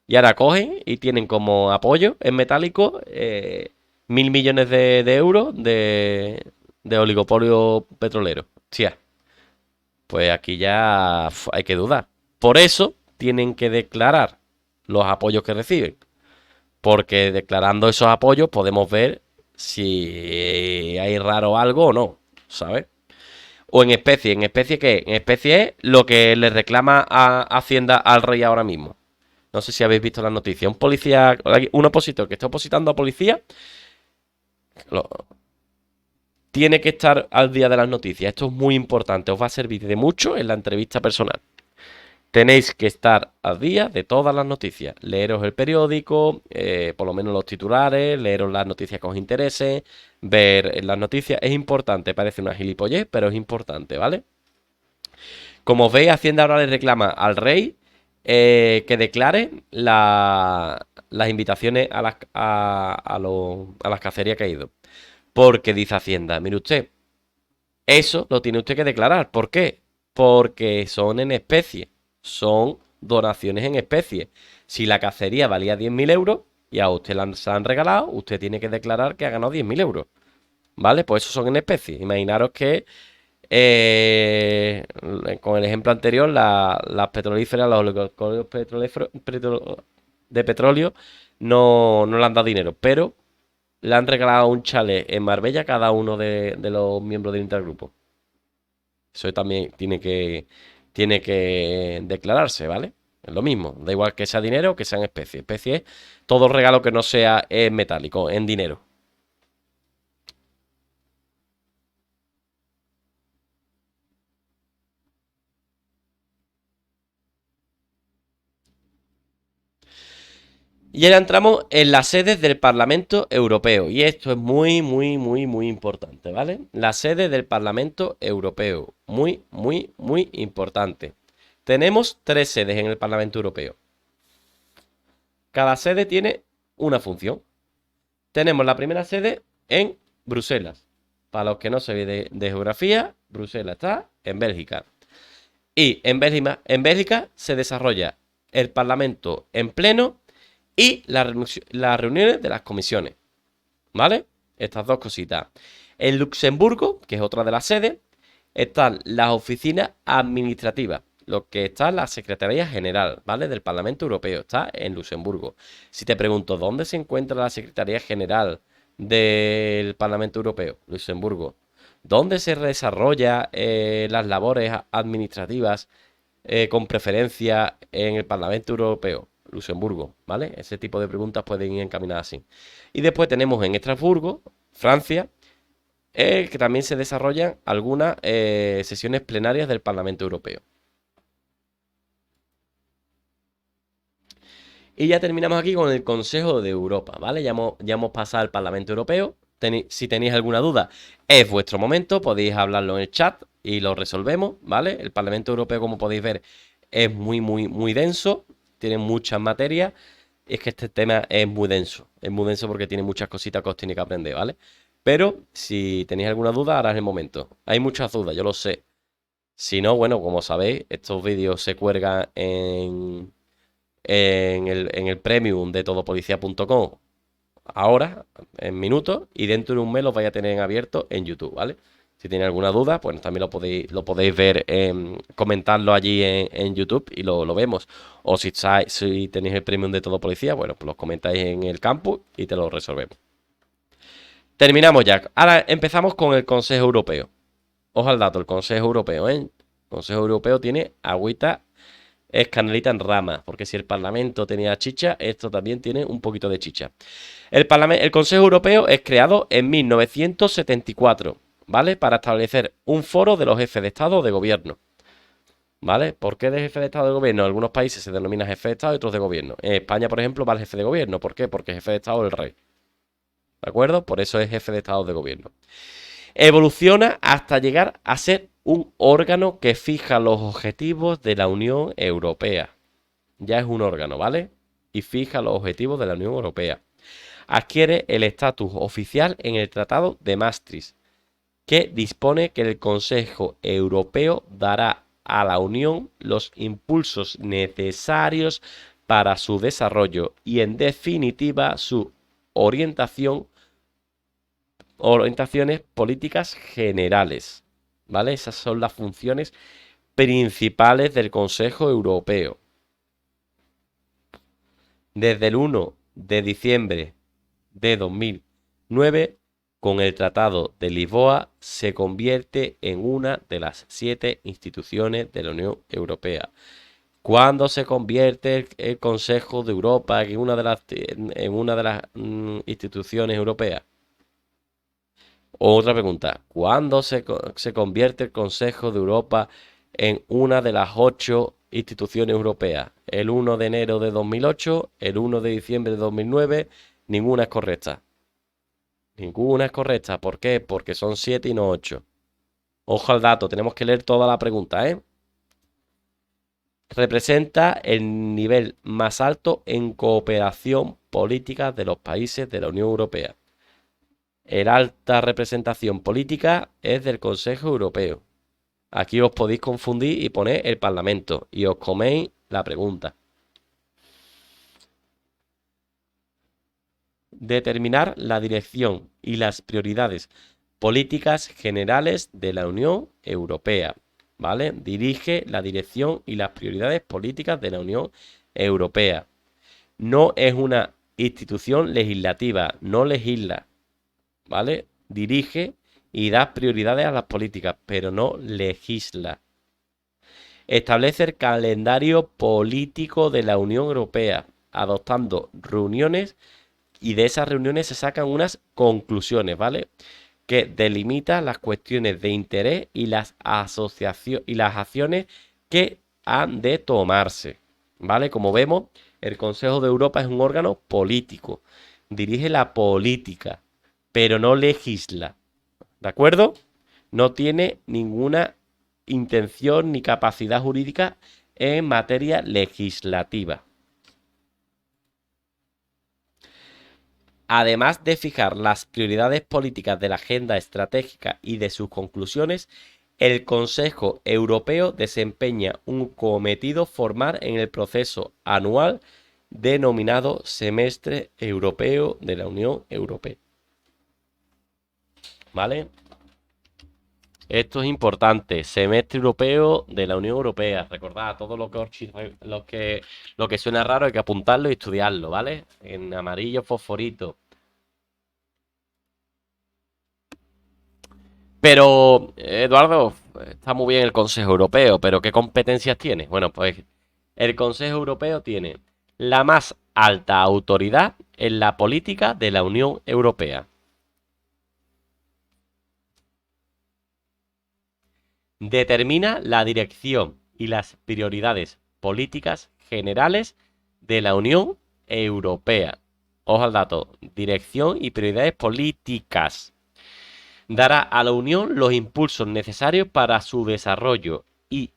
A: Y ahora cogen y tienen como apoyo en metálico 1.000 millones de euros de oligopolio petrolero. Tía, pues aquí ya hay que dudar. Por eso tienen que declarar los apoyos que reciben. Porque declarando esos apoyos podemos ver si hay raro algo o no, ¿sabes? O en especie. ¿En especie qué? En especie es lo que le reclama a Hacienda al rey ahora mismo. No sé si habéis visto la noticia. Un policía, un opositor que está opositando a policía, tiene que estar al día de las noticias. Esto es muy importante. Os va a servir de mucho en la entrevista personal. Tenéis que estar al día de todas las noticias. Leeros el periódico, por lo menos los titulares, leeros las noticias que os interesen, ver las noticias. Es importante, parece una gilipollez, pero es importante, ¿vale? Como veis, Hacienda ahora le reclama al rey que declare las invitaciones a las cacerías que ha ido. Porque dice Hacienda, mire usted, eso lo tiene usted que declarar. ¿Por qué? Porque son en especie. Son donaciones en especie. Si la cacería valía 10.000 euros y a usted se la han regalado, usted tiene que declarar que ha ganado 10.000 euros. ¿Vale? Pues eso son en especie. Imaginaros que con el ejemplo anterior, las petrolíferas, los oligopolios de petróleo no le han dado dinero, pero le han regalado un chalet en Marbella a cada uno de los miembros del intergrupo. Eso también tiene que declararse, ¿vale? Es lo mismo, da igual que sea dinero o que sea en especie. Especie es todo regalo que no sea en metálico, en dinero. Y ahora entramos en las sedes del Parlamento Europeo. Y esto es muy, muy, muy, muy importante, ¿vale? La sede del Parlamento Europeo. Muy, muy, muy importante. Tenemos tres sedes en el Parlamento Europeo. Cada sede tiene una función. Tenemos la primera sede en Bruselas. Para los que no se de geografía, Bruselas está en Bélgica. Y en Bélgica se desarrolla el Parlamento en pleno y las reuniones de las comisiones. ¿Vale? Estas dos cositas. En Luxemburgo, que es otra de las sedes, están las oficinas administrativas. Lo que está en la Secretaría General, ¿vale? Del Parlamento Europeo. Está en Luxemburgo. Si te pregunto, ¿dónde se encuentra la Secretaría General del Parlamento Europeo? Luxemburgo. ¿Dónde se desarrolla las labores administrativas con preferencia en el Parlamento Europeo? Luxemburgo, ¿vale? Ese tipo de preguntas pueden ir encaminadas así. Y después tenemos en Estrasburgo, Francia, que también se desarrollan algunas sesiones plenarias del Parlamento Europeo. Y ya terminamos aquí con el Consejo de Europa, ¿vale? Ya hemos pasado al Parlamento Europeo. Si tenéis alguna duda, es vuestro momento, podéis hablarlo en el chat y lo resolvemos, ¿vale? El Parlamento Europeo, como podéis ver, es muy, muy, muy denso, tiene muchas materias. Y es que este tema es muy denso porque tiene muchas cositas que os tiene que aprender, ¿vale? Pero si tenéis alguna duda, ahora es el momento. Hay muchas dudas, yo lo sé. Si no, bueno, como sabéis, estos vídeos se cuelgan en el premium de todopolicía.com ahora, en minutos, y dentro de un mes los vais a tener en abierto en YouTube, ¿vale? Si tenéis alguna duda, pues también lo podéis ver, comentarlo allí en YouTube y lo vemos. O si tenéis el premium de Todo Policía, bueno, pues los comentáis en el campus y te lo resolvemos. Terminamos ya. Ahora empezamos con el Consejo Europeo. Ojo al dato, el Consejo Europeo, ¿eh? El Consejo Europeo tiene agüita, es canelita en rama, porque si el Parlamento tenía chicha, esto también tiene un poquito de chicha. El Consejo Europeo es creado en 1974, ¿vale? Para establecer un foro de los jefes de Estado o de Gobierno, ¿vale? ¿Por qué de jefe de Estado o de Gobierno? En algunos países se denomina jefe de Estado y otros de Gobierno. En España, por ejemplo, va el jefe de Gobierno. ¿Por qué? Porque jefe de Estado es el rey, ¿de acuerdo? Por eso es jefe de Estado o de Gobierno. Evoluciona hasta llegar a ser un órgano que fija los objetivos de la Unión Europea. Ya es un órgano, ¿vale? Y fija los objetivos de la Unión Europea. Adquiere el estatus oficial en el Tratado de Maastricht, que dispone que el Consejo Europeo dará a la Unión los impulsos necesarios para su desarrollo y, en definitiva, su orientaciones políticas generales. ¿Vale? Esas son las funciones principales del Consejo Europeo. Desde el 1 de diciembre de 2009, con el Tratado de Lisboa, se convierte en una de las 7 instituciones de la Unión Europea. ¿Cuándo se convierte el Consejo de Europa en una de las instituciones europeas? Otra pregunta. ¿Cuándo se convierte el Consejo de Europa en una de las 8 instituciones europeas. El 1 de enero de 2008, el 1 de diciembre de 2009, ninguna es correcta. Ninguna es correcta. ¿Por qué? Porque son 7 y no 8. Ojo al dato, tenemos que leer toda la pregunta, ¿eh? Representa el nivel más alto en cooperación política de los países de la Unión Europea. El alta representación política es del Consejo Europeo. Aquí os podéis confundir y poner el Parlamento y os coméis la pregunta. Determinar la dirección y las prioridades políticas generales de la Unión Europea. ¿Vale? Dirige la dirección y las prioridades políticas de la Unión Europea. No es una institución legislativa, no legisla. ¿Vale? Dirige y da prioridades a las políticas, pero no legisla. Establece el calendario político de la Unión Europea, adoptando reuniones y de esas reuniones se sacan unas conclusiones, ¿vale? Que delimita las cuestiones de interés y las asociaciones y las acciones que han de tomarse, ¿vale? Como vemos, el Consejo de Europa es un órgano político, dirige la política, pero no legisla, ¿de acuerdo? No tiene ninguna intención ni capacidad jurídica en materia legislativa. Además de fijar las prioridades políticas de la agenda estratégica y de sus conclusiones, el Consejo Europeo desempeña un cometido formal en el proceso anual denominado Semestre Europeo de la Unión Europea. ¿Vale? Esto es importante. Semestre Europeo de la Unión Europea. Recordad, todo lo que suena raro hay que apuntarlo y estudiarlo, ¿vale? En amarillo fosforito. Pero, Eduardo, está muy bien el Consejo Europeo, pero ¿qué competencias tiene? Bueno, pues el Consejo Europeo tiene la más alta autoridad en la política de la Unión Europea. Determina la dirección y las prioridades políticas generales de la Unión Europea. Ojo al dato, dirección y prioridades políticas. Dará a la Unión los impulsos necesarios para su desarrollo y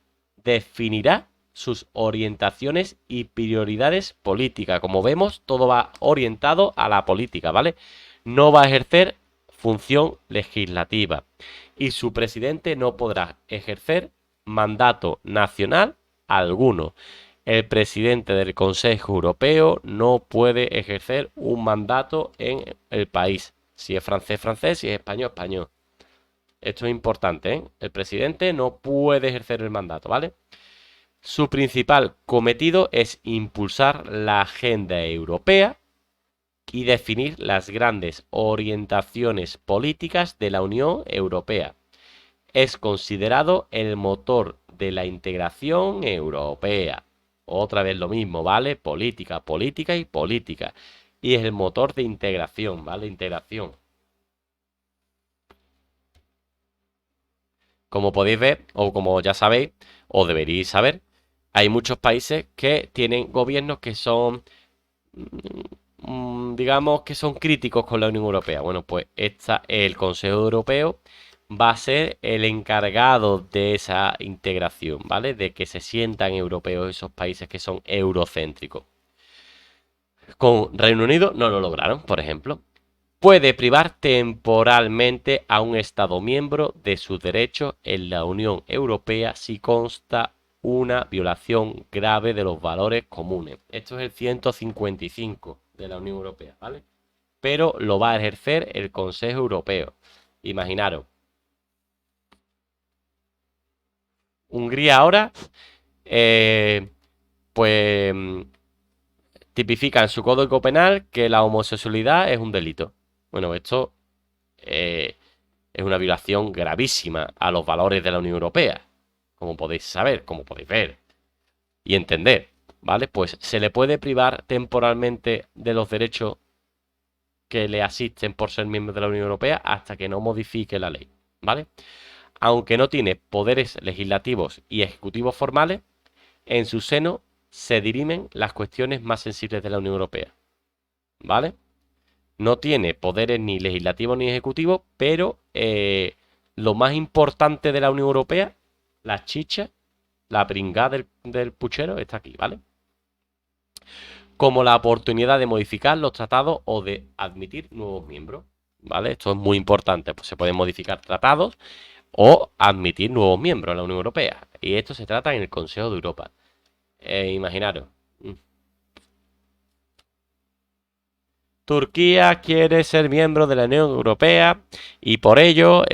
A: definirá sus orientaciones y prioridades políticas. Como vemos, todo va orientado a la política, ¿vale? No va a ejercer función legislativa y su presidente no podrá ejercer mandato nacional alguno. El presidente del Consejo Europeo no puede ejercer un mandato en el país. Si es francés, francés, si es español, español. Esto es importante, ¿eh? El presidente no puede ejercer el mandato, ¿vale? Su principal cometido es impulsar la agenda europea y definir las grandes orientaciones políticas de la Unión Europea. Es considerado el motor de la integración europea. Otra vez lo mismo, ¿vale? Política, política y política. Y es el motor de integración, ¿vale? Integración. Como podéis ver, o como ya sabéis, o deberíais saber, hay muchos países que tienen gobiernos que son, digamos, que son críticos con la Unión Europea. Bueno, pues el Consejo Europeo va a ser el encargado de esa integración, ¿vale? De que se sientan europeos esos países que son eurocéntricos. Con Reino Unido no lo lograron, por ejemplo. Puede privar temporalmente a un Estado miembro de sus derechos en la Unión Europea si consta una violación grave de los valores comunes. Esto es el 155 de la Unión Europea, ¿vale? Pero lo va a ejercer el Consejo Europeo. Imaginaros. Hungría ahora, pues, tipifica en su código penal que la homosexualidad es un delito. Bueno, esto es una violación gravísima a los valores de la Unión Europea, como podéis saber, como podéis ver y entender, ¿vale? Pues se le puede privar temporalmente de los derechos que le asisten por ser miembro de la Unión Europea hasta que no modifique la ley, ¿vale? Aunque no tiene poderes legislativos y ejecutivos formales, En su seno se dirimen las cuestiones más sensibles de la Unión Europea, ¿vale? No tiene poderes ni legislativos ni ejecutivos, pero lo más importante de la Unión Europea, la chicha, la pringada del puchero, está aquí, ¿vale? Como la oportunidad de modificar los tratados o de admitir nuevos miembros, ¿vale? Esto es muy importante, pues se pueden modificar tratados o admitir nuevos miembros a la Unión Europea. Y esto se trata en el Consejo de Europa. Imaginaros. Turquía quiere ser miembro de la Unión Europea y por ello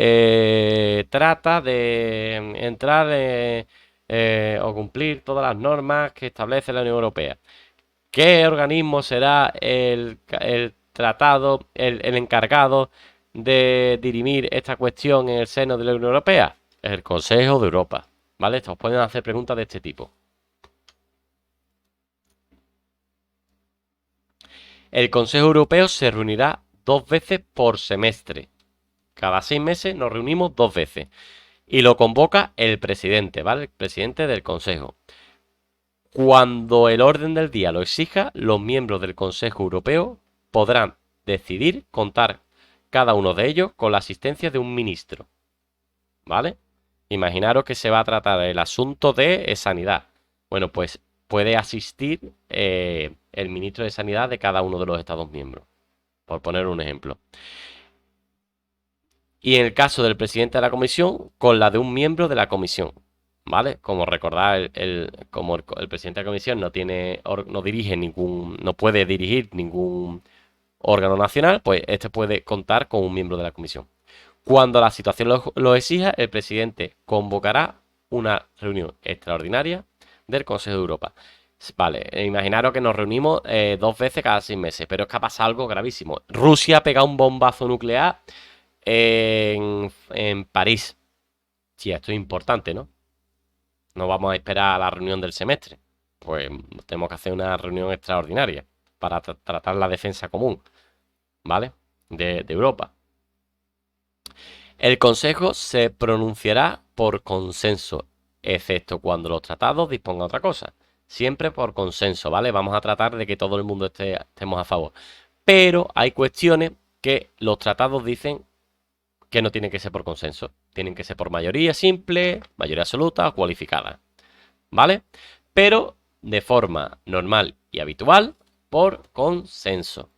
A: trata de entrar o cumplir todas las normas que establece la Unión Europea. ¿Qué organismo será el tratado, el encargado de dirimir esta cuestión en el seno de la Unión Europea? El Consejo de Europa. ¿Vale? Estos pueden hacer preguntas de este tipo. El Consejo Europeo se reunirá 2 veces por semestre. Cada 6 meses nos reunimos 2 veces. Y lo convoca el presidente, ¿vale? El presidente del Consejo. Cuando el orden del día lo exija, los miembros del Consejo Europeo podrán decidir contar cada uno de ellos con la asistencia de un ministro, ¿vale? Imaginaros que se va a tratar el asunto de sanidad. Bueno, pues puede asistir el ministro de Sanidad de cada uno de los Estados miembros, por poner un ejemplo. Y en el caso del presidente de la comisión, con la de un miembro de la comisión, ¿vale? Como recordar, como el presidente de la comisión no dirige no puede dirigir ningún órgano nacional, pues este puede contar con un miembro de la comisión. Cuando la situación lo exija, el presidente convocará una reunión extraordinaria del Consejo de Europa. Vale, imaginaros que nos reunimos 2 veces cada 6 meses, pero es que ha pasado algo gravísimo. Rusia ha pegado un bombazo nuclear en París. Sí, esto es importante, ¿no? No vamos a esperar a la reunión del semestre. Pues tenemos que hacer una reunión extraordinaria para tratar la defensa común, ¿vale? De Europa. El Consejo se pronunciará por consenso, excepto cuando los tratados dispongan otra cosa. Siempre por consenso, ¿vale? Vamos a tratar de que todo el mundo estemos a favor. Pero hay cuestiones que los tratados dicen que no tienen que ser por consenso. Tienen que ser por mayoría simple, mayoría absoluta o cualificada, ¿vale? Pero de forma normal y habitual, por consenso.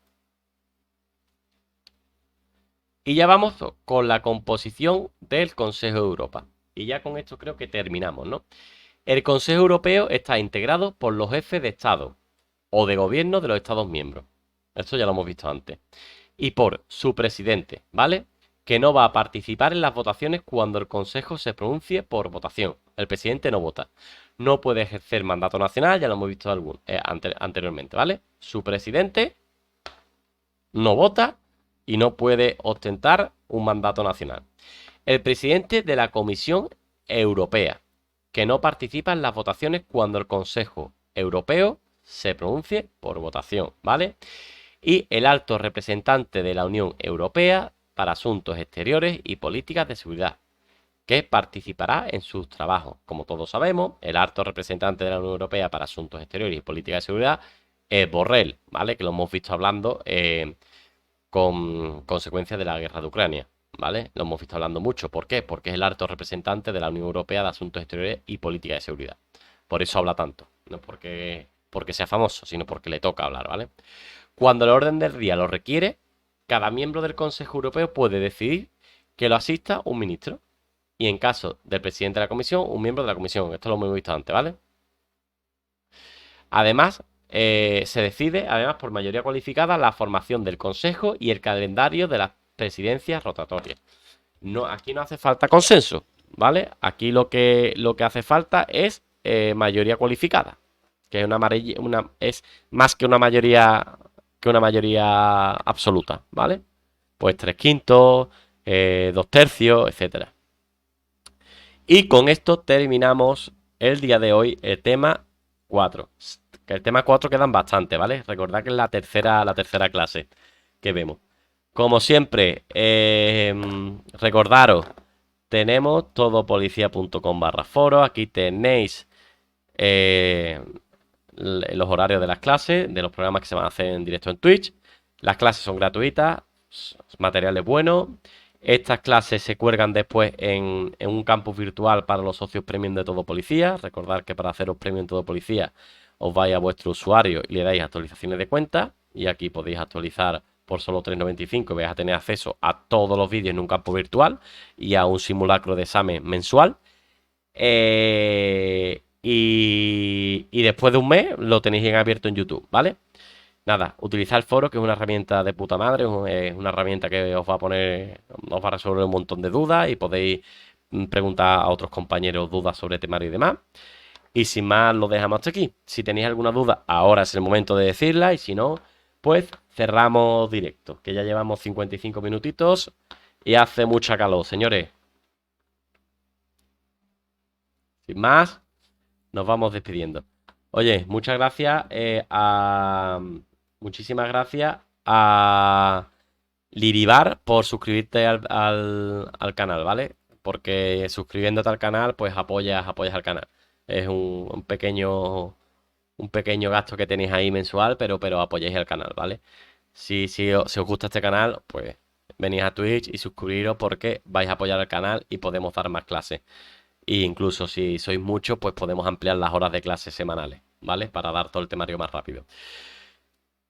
A: Y ya vamos con la composición del Consejo de Europa. Y ya con esto creo que terminamos, ¿no? El Consejo Europeo está integrado por los jefes de Estado o de gobierno de los Estados miembros. Esto ya lo hemos visto antes. Y por su presidente, ¿vale? Que no va a participar en las votaciones cuando el Consejo se pronuncie por votación. El presidente no vota. No puede ejercer mandato nacional, ya lo hemos visto anteriormente, ¿vale? Su presidente no vota y no puede ostentar un mandato nacional. El presidente de la Comisión Europea, que no participa en las votaciones cuando el Consejo Europeo se pronuncie por votación, ¿vale? Y el alto representante de la Unión Europea para Asuntos Exteriores y Políticas de Seguridad, que participará en sus trabajos. Como todos sabemos, el alto representante de la Unión Europea para Asuntos Exteriores y Políticas de Seguridad es Borrell, ¿vale? Que lo hemos visto hablando con consecuencias de la guerra de Ucrania, ¿vale? Lo hemos visto hablando mucho. ¿Por qué? Porque es el alto representante de la Unión Europea de Asuntos Exteriores y Política de Seguridad. Por eso habla tanto. No porque sea famoso, sino porque le toca hablar, ¿vale? Cuando el orden del día lo requiere, cada miembro del Consejo Europeo puede decidir que lo asista un ministro. Y en caso del presidente de la comisión, un miembro de la comisión. Esto lo hemos visto antes, ¿vale? Además, se decide, además, por mayoría cualificada, la formación del Consejo y el calendario de las presidencias rotatorias. No, aquí no hace falta consenso, ¿vale? Aquí lo que hace falta es mayoría cualificada, que es más que una mayoría absoluta, ¿vale? Pues 3/5, 2/3, etcétera. Y con esto terminamos el día de hoy el tema 4. Que el tema 4 quedan bastante, ¿vale? Recordad que es la tercera clase que vemos. Como siempre, recordaros, tenemos todopolicía.com/foro. Aquí tenéis eh, los horarios de las clases, de los programas que se van a hacer en directo en Twitch. Las clases son gratuitas, materiales buenos. Estas clases se cuelgan después en un campus virtual para los socios premium de Todo Policía. Recordad que para haceros premium en Todo Policía os vais a vuestro usuario y le dais actualizaciones de cuenta. Y aquí podéis actualizar por solo 3,95 y vais a tener acceso a todos los vídeos en un campo virtual y a un simulacro de examen mensual. Y después de un mes lo tenéis en abierto en YouTube, ¿vale? Nada, utilizad el foro, que es una herramienta de puta madre, es una herramienta que os va a poner, os va a resolver un montón de dudas y podéis preguntar a otros compañeros dudas sobre temario y demás. Y sin más, lo dejamos hasta aquí. Si tenéis alguna duda, ahora es el momento de decirla, y si no, pues cerramos directo, que ya llevamos 55 minutitos y hace mucha calor, señores. Sin más, nos vamos despidiendo. Oye, muchas gracias muchísimas gracias a Liribar por suscribirte al canal, ¿vale? Porque suscribiéndote al canal, pues apoyas al canal. Es un pequeño gasto que tenéis ahí mensual, pero apoyáis al canal, ¿vale? Si os gusta este canal, pues venid a Twitch y suscribiros porque vais a apoyar al canal y podemos dar más clases. E incluso si sois muchos, pues podemos ampliar las horas de clases semanales, ¿vale? Para dar todo el temario más rápido.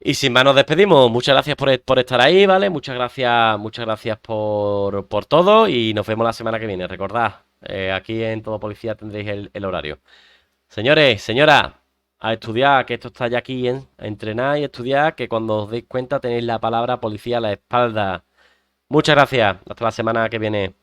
A: Y sin más nos despedimos. Muchas gracias por estar ahí, ¿vale? Muchas gracias por todo y nos vemos la semana que viene. Recordad, aquí en Todo Policía tendréis el horario. Señores, señora, a estudiar, que esto está ya aquí, ¿eh? A entrenar y estudiar, que cuando os deis cuenta tenéis la palabra policía a la espalda. Muchas gracias. Hasta la semana que viene.